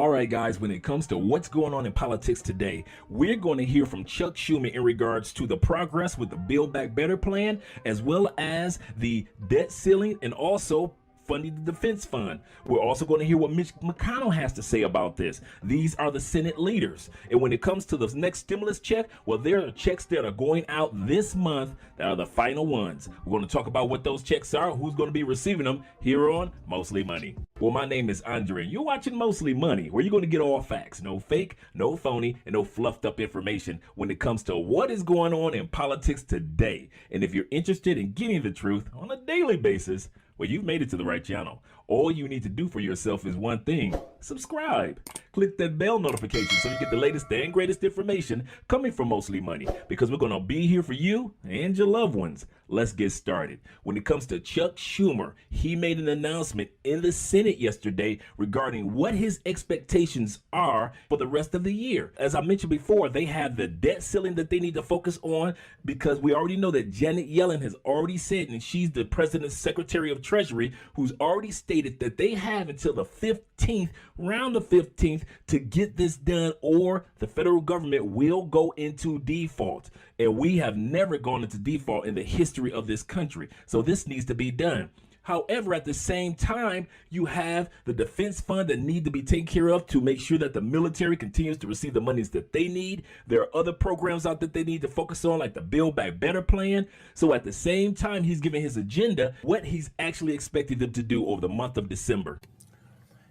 All right, guys, when it comes to what's going on in politics today, we're going to hear from Chuck Schumer in regards to the progress with the Build Back Better plan, as well as the debt ceiling and also funding the defense fund. We're also going to hear what Mitch McConnell has to say about this. These are the Senate leaders. And when it comes to the next stimulus check, well, there are checks that are going out this month that are the final ones. We're going to talk about what those checks are, who's going to be receiving them here on Mostly Money. Well, my name is Andre. You're watching Mostly Money, where you're going to get all facts, no fake, no phony, and no fluffed up information when it comes to what is going on in politics today. And if you're interested in getting the truth on a daily basis, well, you've made it to the right channel. All you need to do for yourself is one thing: subscribe. Click that bell notification so you get the latest and greatest information coming from Mostly Money, because we're going to be here for you and your loved ones. Let's get started. When it comes to Chuck Schumer, he made an announcement in the Senate yesterday regarding what his expectations are for the rest of the year. As I mentioned before, they have the debt ceiling that they need to focus on, because we already know that Janet Yellen has already said, and she's the president's Secretary of Treasury, who's already stated that they have until the 15th, around the 15th, to get this done, or the federal government will go into default. And we have never gone into default in the history of this country. So this needs to be done. However, at the same time, you have the defense fund that need to be taken care of to make sure that the military continues to receive the monies that they need. There are other programs out that they need to focus on, like the Build Back Better plan. So at the same time, he's giving his agenda, what he's actually expecting them to do over the month of December.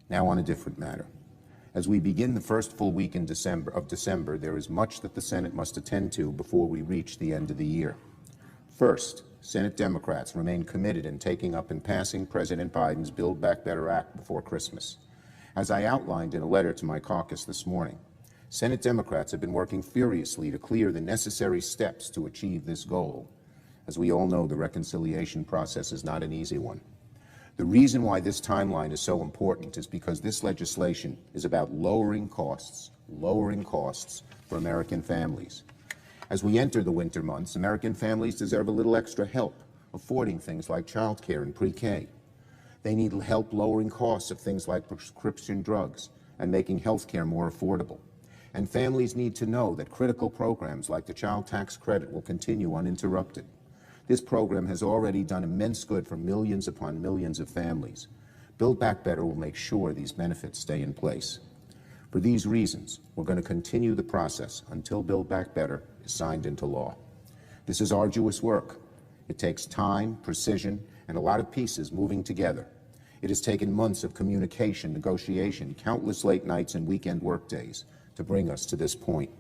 Now on a different matter. As we begin the first full week in December, there is much that the Senate must attend to before we reach the end of the year. First, Senate Democrats remain committed in taking up and passing President Biden's Build Back Better Act before Christmas. As I outlined in a letter to my caucus this morning, Senate Democrats have been working furiously to clear the necessary steps to achieve this goal. As we all know, the reconciliation process is not an easy one. The reason why this timeline is so important is because this legislation is about lowering costs for American families. As we enter the winter months, American families deserve a little extra help affording things like childcare and pre-K. They need help lowering costs of things like prescription drugs and making health care more affordable. And families need to know that critical programs like the child tax credit will continue uninterrupted. This program has already done immense good for millions upon millions of families. Build Back Better will make sure these benefits stay in place. For these reasons, we're going to continue the process until Build Back Better is signed into law. This is arduous work. It takes time, precision, and a lot of pieces moving together. It has taken months of communication, negotiation, countless late nights and weekend workdays to bring us to this point.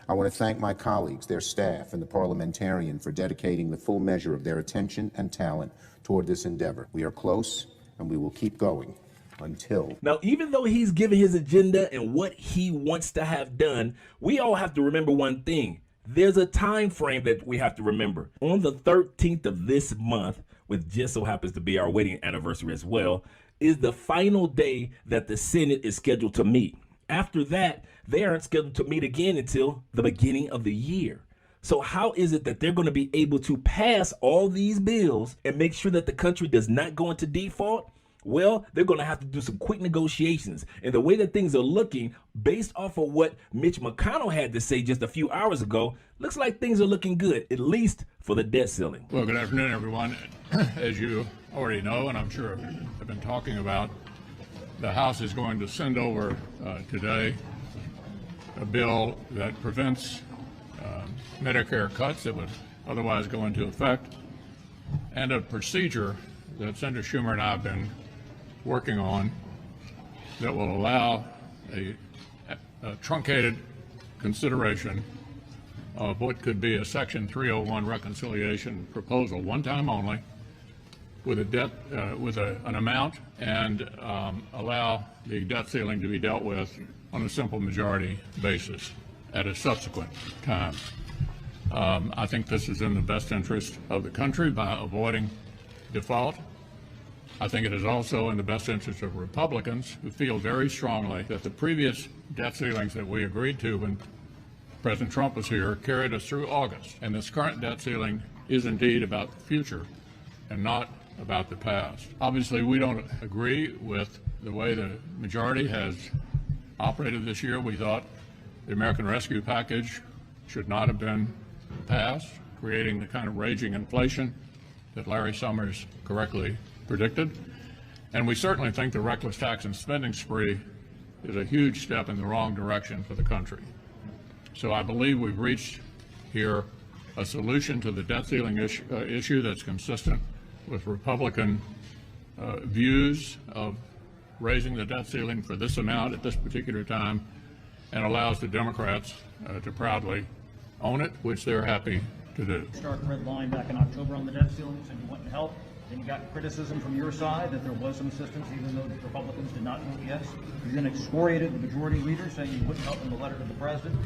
I want to thank my colleagues, their staff, and the parliamentarian for dedicating the full measure of their attention and talent toward this endeavor. We are close, and we will keep going until... Now, even though he's giving his agenda and what he wants to have done, we all have to remember one thing. There's a time frame that we have to remember. On the 13th of this month, which just so happens to be our wedding anniversary as well, is the final day that the Senate is scheduled to meet. After that, they aren't scheduled to meet again until the beginning of the year. So how is it that they're going to be able to pass all these bills and make sure that the country does not go into default? Well, they're going to have to do some quick negotiations. And the way that things are looking, based off of what Mitch McConnell had to say just a few hours ago, looks like things are looking good, at least for the debt ceiling. Well, good afternoon, everyone. As you already know, and I'm sure I've been talking about, the House is going to send over today a bill that prevents Medicare cuts that would otherwise go into effect, and a procedure that Senator Schumer and I have been working on that will allow a truncated consideration of what could be a Section 301 reconciliation proposal, one time only, with a debt, with an amount, and allow the debt ceiling to be dealt with on a simple majority basis at a subsequent time. I think this is in the best interest of the country by avoiding default. I think it is also in the best interest of Republicans, who feel very strongly that the previous debt ceilings that we agreed to when President Trump was here carried us through August. And this current debt ceiling is indeed about the future and not about the past. Obviously, we don't agree with the way the majority has operated this year, we thought the American Rescue Package should not have been passed, creating the kind of raging inflation that Larry Summers correctly predicted. And we certainly think the reckless tax and spending spree is a huge step in the wrong direction for the country. So I believe we've reached here a solution to the debt ceiling issue that's consistent with Republican views of raising the debt ceiling for this amount at this particular time, and allows the Democrats to proudly own it, which they're happy to do. Stark red line back in October on the debt ceiling, said you wouldn't help. Then you got criticism from your side that there was some assistance, even though the Republicans did not vote yes. You then excoriated the majority leader, saying you wouldn't help in the letter to the president.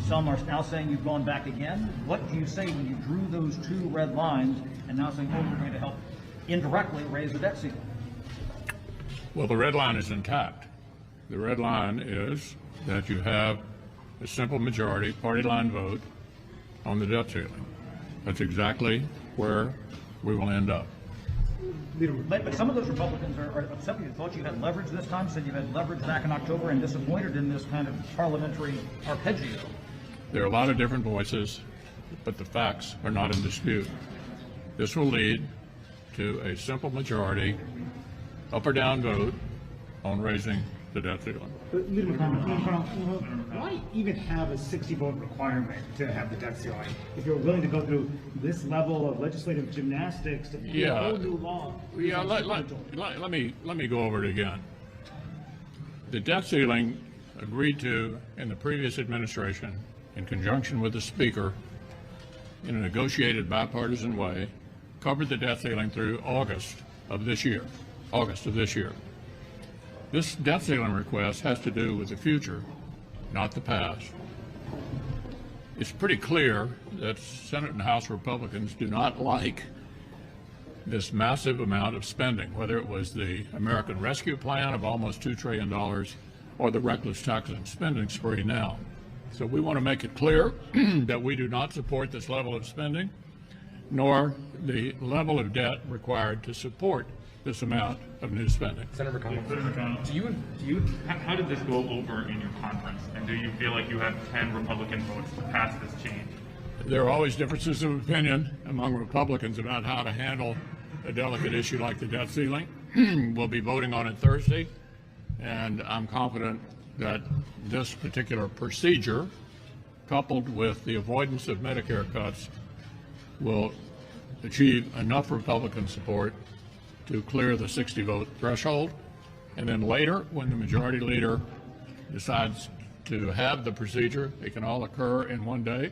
Some are now saying you've gone back again. What do you say when you drew those two red lines and now saying, oh, we're going to help indirectly raise the debt ceiling? Well, the red line is intact. The red line is that you have a simple majority, party line vote on the debt ceiling. That's exactly where we will end up. But some of those Republicans are upset with you. Thought you had leverage this time, said you had leverage back in October, and disappointed in this kind of parliamentary arpeggio. There are a lot of different voices, but the facts are not in dispute. This will lead to a simple majority, up or down vote on raising the debt ceiling. Leader McConnell, why even have a 60-vote requirement to have the debt ceiling if you're willing to go through this level of legislative gymnastics to create a whole new law? Yeah, let me go over it again. The debt ceiling agreed to in the previous administration, in conjunction with the Speaker, in a negotiated bipartisan way, covered the debt ceiling through August of this year. This debt ceiling request has to do with the future, not the past. It's pretty clear that Senate and House Republicans do not like this massive amount of spending, whether it was the American Rescue Plan of almost $2 trillion or the reckless tax and spending spree now. So we want to make it clear that we do not support this level of spending, nor the level of debt required to support this amount of new spending. Senator McConnell, how did this go over in your conference? And do you feel like you have 10 Republican votes to pass this change? There are always differences of opinion among Republicans about how to handle a delicate issue like the debt ceiling. We'll be voting on it Thursday, and I'm confident that this particular procedure, coupled with the avoidance of Medicare cuts, will achieve enough Republican support to clear the 60-vote threshold. And then later, when the majority leader decides to have the procedure, it can all occur in one day,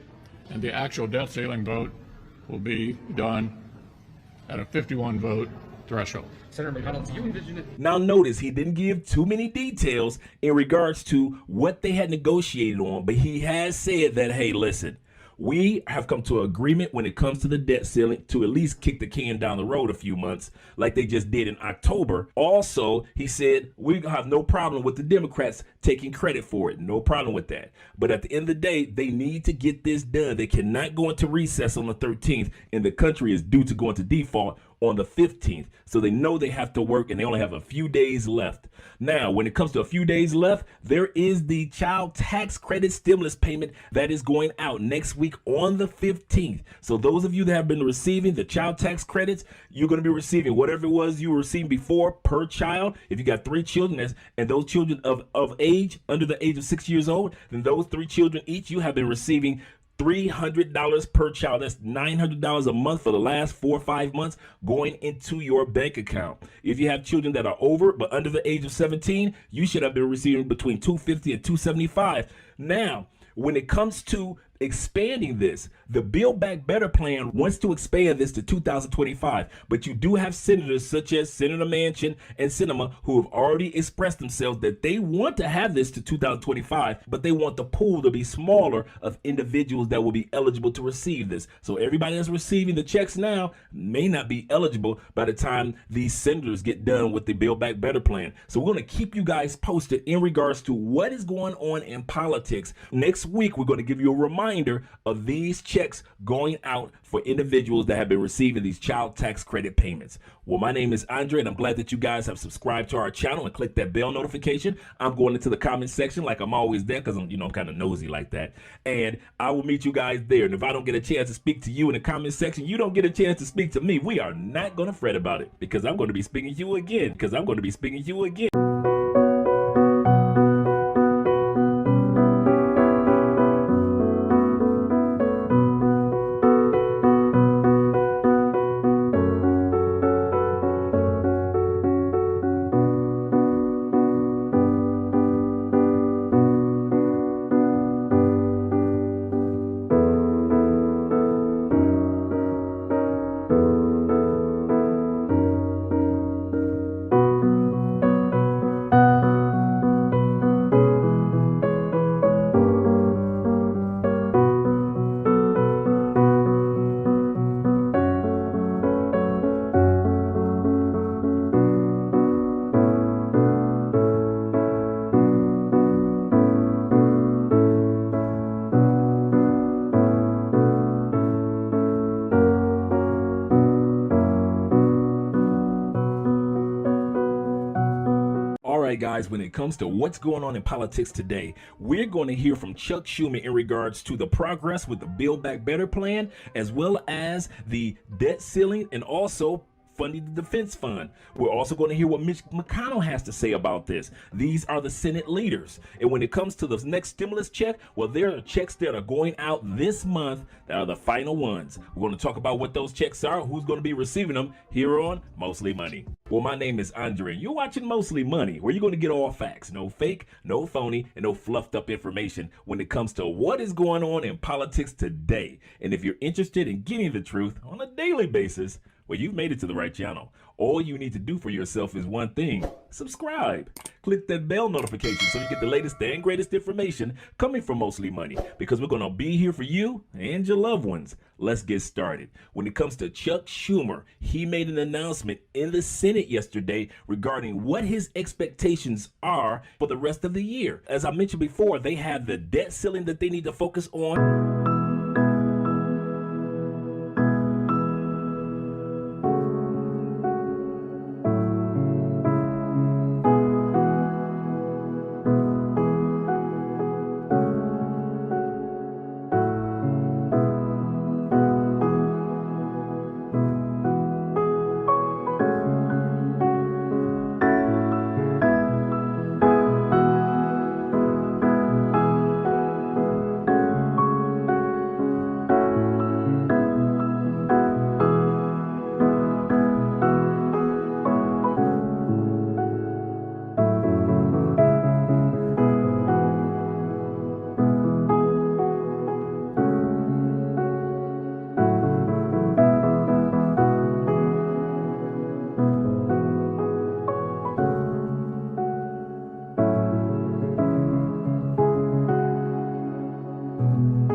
and the actual debt ceiling vote will be done at a 51-vote threshold. Senator McConnell, do you envision it? Now notice he didn't give too many details in regards to what they had negotiated on, but he has said that, hey, listen, we have come to an agreement when it comes to the debt ceiling to at least kick the can down the road a few months like they just did in October. Also, he said we have no problem with the Democrats taking credit for it. No problem with that. But at the end of the day, they need to get this done. They cannot go into recess on the 13th, and the country is due to go into default on the 15th. So they know they have to work, and they only have a few days left. Now, when it comes to a few days left, there is the child tax credit stimulus payment that is going out next week on the 15th. So those of you that have been receiving the child tax credits, you're going to be receiving whatever it was you were receiving before per child. If you got 3 children and those children of age, under the age of 6 years old, then those 3 children each, you have been receiving $300 per child. That's $900 a month for the last 4 or 5 months going into your bank account. If you have children that are over but under the age of 17, you should have been receiving between $250 and $275. Now, when it comes to expanding this, the Build Back Better plan wants to expand this to 2025, but you do have senators such as Senator Manchin and Sinema who have already expressed themselves that they want to have this to 2025, but they want the pool to be smaller of individuals that will be eligible to receive this. So everybody that's receiving the checks now may not be eligible by the time these senators get done with the Build Back Better plan. So we're going to keep you guys posted in regards to what is going on in politics. Next week, we're going to give you a reminder reminder of these checks going out for individuals that have been receiving these child tax credit payments. Well, my name is Andre, and I'm glad that you guys have subscribed to our channel and clicked that bell notification. I'm going into the comment section like I'm always there because I'm kind of nosy like that. And I will meet you guys there. And if I don't get a chance to speak to you in the comment section, you don't get a chance to speak to me. We are not going to fret about it because I'm going to be speaking to you again. All right, guys, when it comes to what's going on in politics today, we're going to hear from Chuck Schumer in regards to the progress with the Build Back Better plan, as well as the debt ceiling and also funding the defense fund. We're also going to hear what Mitch McConnell has to say about this. These are the Senate leaders. And when it comes to the next stimulus check, well, there are checks that are going out this month that are the final ones. We're going to talk about what those checks are, who's going to be receiving them here on Mostly Money. Well, my name is Andre. You're watching Mostly Money, where you're going to get all facts, no fake, no phony, and no fluffed up information when it comes to what is going on in politics today. And if you're interested in getting the truth on a daily basis, well, you've made it to the right channel. All you need to do for yourself is one thing: subscribe. Click that bell notification so you get the latest and greatest information coming from Mostly Money, because we're going to be here for you and your loved ones. Let's get started. When it comes to Chuck Schumer, he made an announcement in the Senate yesterday regarding what his expectations are for the rest of the year. As I mentioned before, they have the debt ceiling that they need to focus on.